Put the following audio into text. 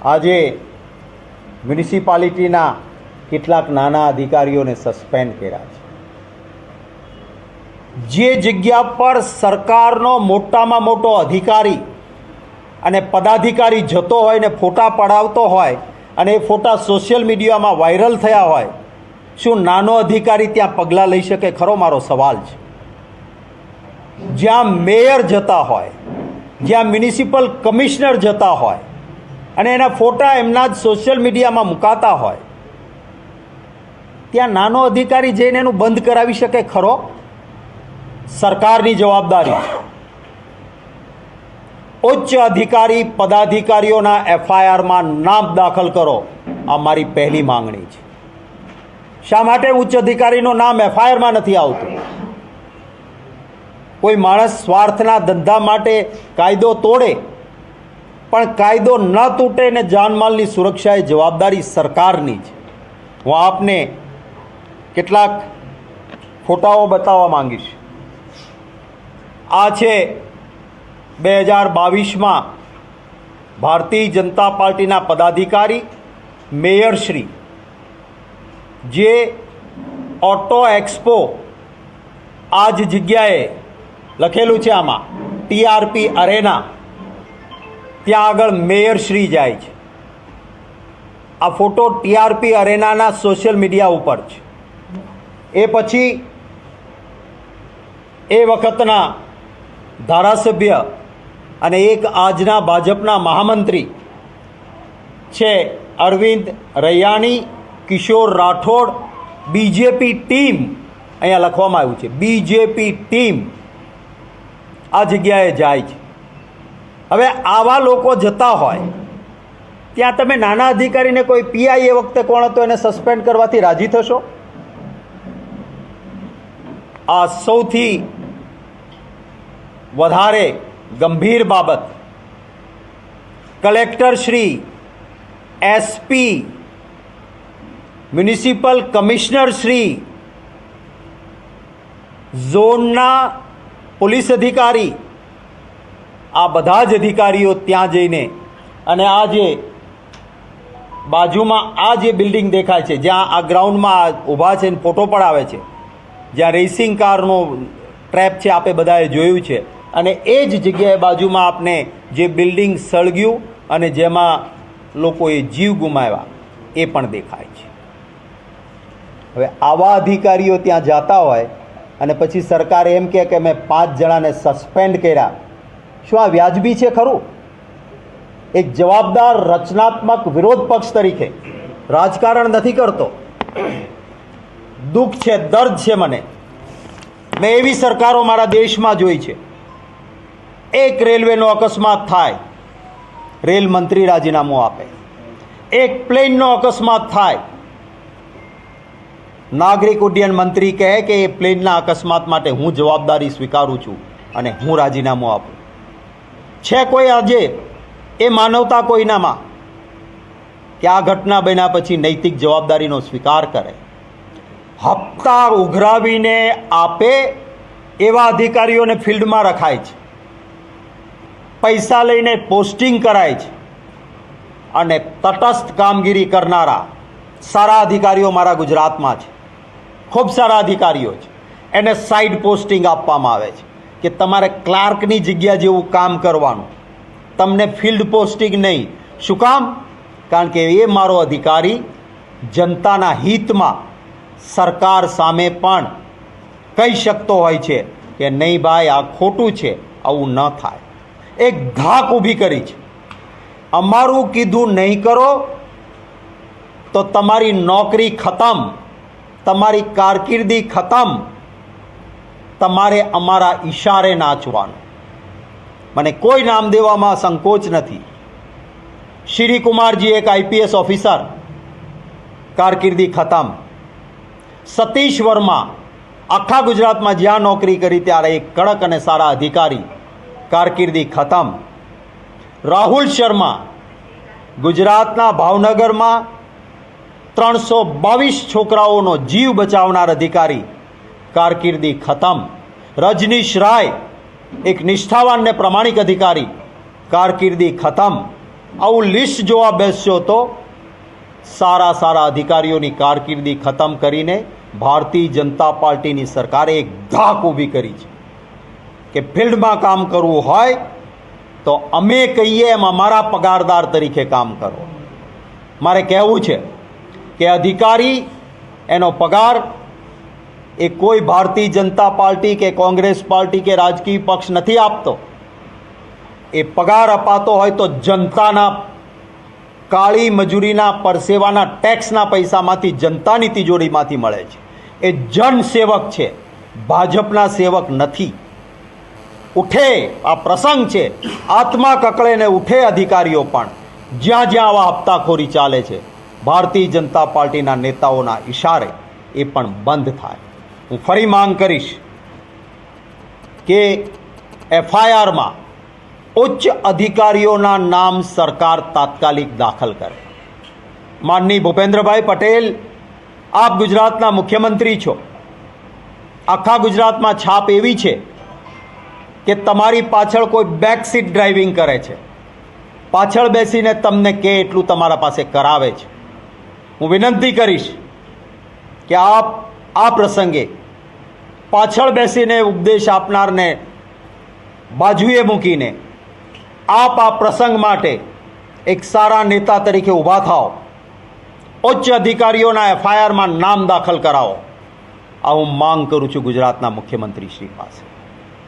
આજે મ્યુનિસિપાલિટીના કેટલાક નાના અધિકારીઓને સસ્પેન્ડ કર્યા છે। જે જગ્યા પર સરકારનો મોટામાં મોટો અધિકારી અને પદાધિકારી જતો હોય ને ફોટા પડાવતો હોય અને એ ફોટા સોશિયલ મીડિયામાં વાયરલ થયા હોય, શું નાનો અધિકારી ત્યાં પગલાં લઈ શકે ખરો? મારો સવાલ છે। જ્યાં મેયર જતા હોય, જ્યાં મ્યુનિસિપલ કમિશનર જતા હોય અને એના ફોટા એમના જ સોશિયલ મીડિયામાં મુકાતા હોય, ત્યાં નાનો અધિકારી જઈને એનું બંધ કરાવી શકે ખરો? સરકારની જવાબદારી છે। ઉચ્ચ અધિકારી પદાધિકારીઓના એફઆઈઆરમાં નામ દાખલ કરો, આ મારી પહેલી માંગણી છે। શા માટે ઉચ્ચ અધિકારીનું નામ એફઆઈઆરમાં નથી આવતું? કોઈ માણસ સ્વાર્થના ધંધા માટે કાયદો તોડે, પણ કાયદો ન તૂટે ને જાનમાલની સુરક્ષા એ જવાબદારી સરકારની છે। હું આપને કેટલાક ફોટાઓ બતાવવા માંગીશ। આ છે 2022માં ભારતીય જનતા પાર્ટીના પદાધિકારી મેયરશ્રી, જે ઓટો એક્સપો આ જ જગ્યાએ લખેલું છે આમાં ટીઆરપી અરેના, ત્યાં આગળ મેયરશ્રી જાય છે। આ ફોટો ટીઆરપી અરેનાના સોશિયલ મીડિયા ઉપર છે। એ પછી એ વખતના ધારાસભ્ય અને એક આજના ભાજપના મહામંત્રી છે અરવિંદ રૈયાણી, કિશોર રાઠોડ, બીજેપી ટીમ, અહીંયા લખવામાં આવ્યું છે બીજેપી ટીમ આ જગ્યાએ જાય છે। હવે આવા લોકો જતા હોય ત્યાં તમે નાના અધિકારીને કોઈ પીઆઈ એ વખતે કોણ હતો એને સસ્પેન્ડ કરવાથી રાજી થશો? આ સૌથી વધારે ગંભીર બાબત collector Shri, SP, municipal commissioner Shri, ઝોનના પોલીસ અધિકારી, આ બધા જ અધિકારીઓ ત્યાં જઈને અને આ જે બાજુમાં આ જે બિલ્ડિંગ દેખાય છે, જ્યાં આ ગ્રાઉન્ડમાં ઊભા છે ને ફોટો પડાવે છે, જ્યાં રેસિંગ કારનો ટ્રેપ છે, આપે બધાએ જોયું છે, અને એ જ જગ્યાએ બાજુમાં આપને જે બિલ્ડિંગ સળગ્યું અને જેમાં લોકોએ જીવ ગુમાવ્યા એ પણ દેખાય છે। હવે આવા અધિકારીઓ ત્યાં જતા હોય અને પછી સરકારે એમ કહે કે મેં 5 જણાને સસ્પેન્ડ કર્યા, શું આ વ્યાજબી છે ખરું? એક જવાબદાર રચનાત્મક વિરોધ પક્ષ તરીકે રાજકારણ નથી કરતો, દુઃખ છે, દર્દ છે મને। મેં એવી સરકારો મારા દેશમાં જોઈ છે, એક રેલવેનો અકસ્માત થાય, રેલ મંત્રી રાજીનામું આપે, એક પ્લેનનો અકસ્માત થાય, નાગરિક ઉડ્ડયન મંત્રી કહે કે એ પ્લેનના અકસ્માત માટે હું જવાબદારી સ્વીકારું છું અને હું રાજીનામું આપું। છે કોઈ આજે એ માનવતા કોઈનામાં કે આ ઘટના બન્યા પછી નૈતિક જવાબદારીનો સ્વીકાર કરે? હપ્તા ઉઘરાવીને આપે એવા અધિકારીઓને ફિલ્ડમાં રખાય છે, પૈસા લઈને પોસ્ટિંગ કરાય છે, અને તટસ્થ કામગીરી કરનારા સારા અધિકારીઓ મારા ગુજરાતમાં છે, ખૂબ સારા અધિકારીઓ છે, એને સાઇડ પોસ્ટિંગ આપવામાં આવે છે કે તમારે ક્લાર્કની જગ્યા જેવું કામ કરવાનું, તમને ફિલ્ડ પોસ્ટિંગ નહીં। શું કામ? કારણ કે એ મારો અધિકારી જનતાના હિતમાં સરકાર સામે પણ કહી શકતો હોય છે કે નહીં ભાઈ આ ખોટું છે, આવું ન થાય। એક ધાક ઊભી કરી છે, અમારું કીધું નહીં કરો તો તમારી નોકરી ખતમ, તમારી કારકિર્દી ખતમ, તમારે અમારા ઈશારે નાચવાનું। મને કોઈ નામ દેવામાં સંકોચ નથી। શ્રી કુમારજી એક આઈપીએસ ઓફિસર, કારકિર્દી ખતમ। સતીશ વર્મા આખા ગુજરાતમાં જ્યાં નોકરી કરી ત્યારે એક કડક અને સારા અધિકારી, કારકિર્દી ખતમ। રાહુલ શર્મા ગુજરાતના ભાવનગરમાં 322 છોકરાઓનો જીવ બચાવનાર અધિકારી, કારકિર્દી ખતમ। રજનીશ રાય એક નિષ્ઠાવાન ને પ્રમાણિક અધિકારી, કારકિર્દી ખતમ। આવું લિસ્ટ જોવા બેસશો તો સારા સારા અધિકારીઓની કારકિર્દી ખતમ કરીને ભારતીય જનતા પાર્ટીની સરકારે એક ધાક ઊભી કરી છે કે ફિલ્ડમાં કામ કરવું હોય તો અમે કહીએ એમ અમારા પગારદાર તરીકે કામ કરો. મારે કહેવું છે કે અધિકારી એનો પગાર એ કોઈ ભારતીય જનતા પાર્ટી કે કોંગ્રેસ પાર્ટી કે રાજકીય પક્ષ નથી આપતો. એ પગાર અપાતો હોય તો જનતાના કાળી મજૂરીના પરસેવાના ટેક્સના પૈસામાંથી, જનતાની તિજોરીમાંથી મળે છે. એ જનસેવક છે, ભાજપના સેવક નથી. ઉઠે, આ પ્રસંગ છે, આત્મા કકળે ને ઉઠે અધિકારીઓ પણ. જ્યાં જ્યાં આવા હપ્તાખોરી ચાલે છે, ભારતીય જનતા પાર્ટીના નેતાઓના ઇશારે એ પણ બંધ થાય. હું ફરી માંગ કરીશ કે એફઆઈઆરમાં ઉચ્ચ અધિકારીઓના નામ સરકાર તાત્કાલિક દાખલ કરે. માનનીય ભૂપેન્દ્રભાઈ પટેલ, આપ ગુજરાતના મુખ્યમંત્રી છો. આખા ગુજરાતમાં છાપ એવી છે કે તમારી પાછળ કોઈ બેક સીટ ડ્રાઇવિંગ કરે છે, પાછળ બેસીને તમને કે એટલું તમારા પાસે કરાવે છે. હું વિનંતી કરીશ કે આપ આ પ્રસંગે પાછળ બેસીને ઉપદેશ આપનારને બાજુએ મૂકીને આપ આ પ્રસંગ માટે એક સારા નેતા તરીકે ઊભા થાઓ. ઉચ્ચ અધિકારીઓના એફઆઈઆરમાં નામ દાખલ કરાવો. આ હું માંગ કરું છું ગુજરાતના મુખ્યમંત્રી શ્રી પાસે.